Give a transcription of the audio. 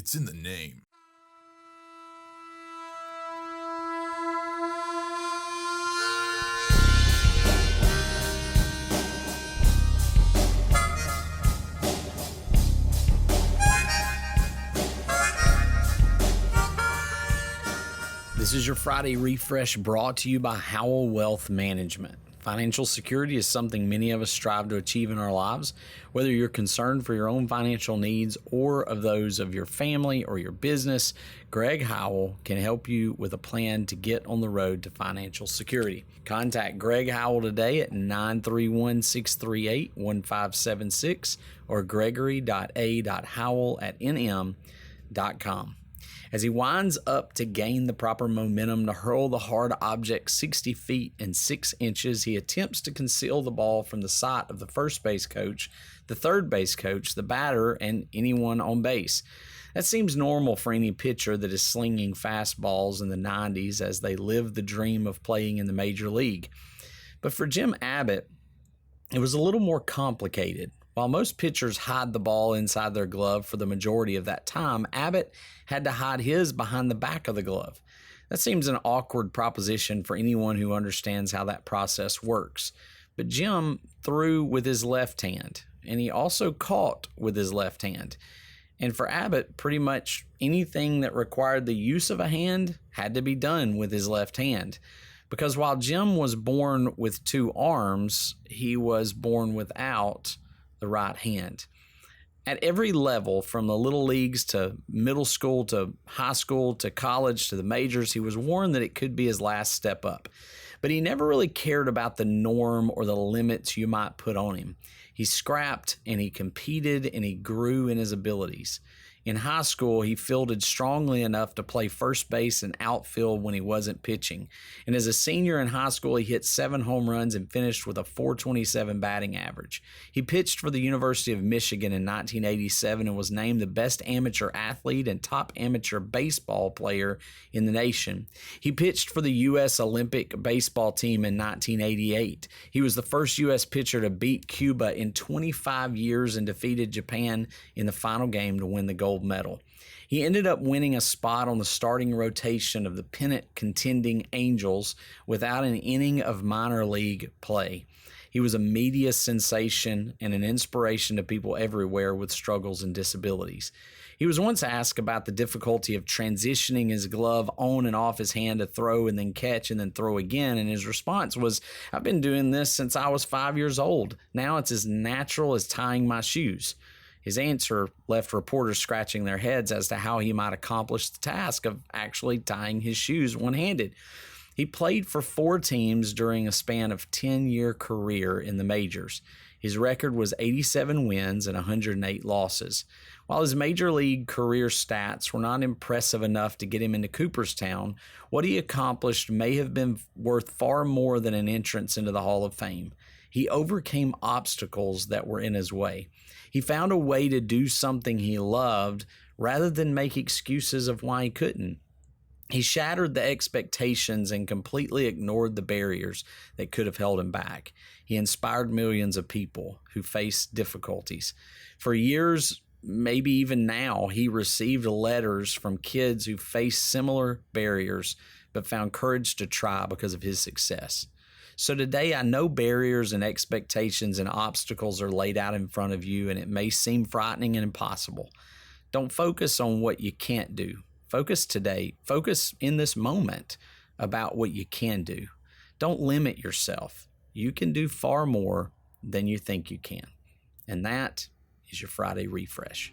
It's in the name. This is your Friday Refresh brought to you by Howell Wealth Management. Financial security is something many of us strive to achieve in our lives. Whether you're concerned for your own financial needs or of those of your family or your business, Greg Howell can help you with a plan to get on the road to financial security. Contact Greg Howell today at 931-638-1576 or Gregory.a.howell at nm.com. As he winds up to gain the proper momentum to hurl the hard object 60 feet and 6 inches, he attempts to conceal the ball from the sight of the first base coach, the third base coach, the batter, and anyone on base. That seems normal for any pitcher that is slinging fastballs in the 90s as they live the dream of playing in the major league. But for Jim Abbott, it was a little more complicated. While most pitchers hide the ball inside their glove for the majority of that time, Abbott had to hide his behind the back of the glove. That seems an awkward proposition for anyone who understands how that process works. But Jim threw with his left hand, and he also caught with his left hand. And for Abbott, pretty much anything that required the use of a hand had to be done with his left hand. Because while Jim was born with 2 arms, he was born without the right hand. At every level, from the little leagues to middle school to high school to college to the majors, he was warned that it could be his last step up. But he never really cared about the norm or the limits you might put on him. He scrapped and he competed and he grew in his abilities. In high school, he fielded strongly enough to play first base and outfield when he wasn't pitching. And as a senior in high school, he hit 7 home runs and finished with a .427 batting average. He pitched for the University of Michigan in 1987 and was named the best amateur athlete and top amateur baseball player in the nation. He pitched for the U.S. Olympic baseball team in 1988. He was the first U.S. pitcher to beat Cuba in 25 years and defeated Japan in the final game to win the gold medal. He ended up winning a spot on the starting rotation of the pennant contending Angels without an inning of minor league play. He was a media sensation and an inspiration to people everywhere with struggles and disabilities. He was once asked about the difficulty of transitioning his glove on and off his hand to throw and then catch and then throw again, and his response was, "I've been doing this since I was 5 years old. Now it's as natural as tying my shoes." His answer left reporters scratching their heads as to how he might accomplish the task of actually tying his shoes one-handed. He played for 4 teams during a span of 10-year career in the majors. His record was 87 wins and 108 losses. While his major league career stats were not impressive enough to get him into Cooperstown, what he accomplished may have been worth far more than an entrance into the Hall of Fame. He overcame obstacles that were in his way. He found a way to do something he loved rather than make excuses of why he couldn't. He shattered the expectations and completely ignored the barriers that could have held him back. He inspired millions of people who face difficulties. For years, maybe even now, he received letters from kids who faced similar barriers but found courage to try because of his success. So today, I know barriers and expectations and obstacles are laid out in front of you, and it may seem frightening and impossible. Don't focus on what you can't do. Focus today. Focus in this moment about what you can do. Don't limit yourself. You can do far more than you think you can. And that is your Friday Refresh.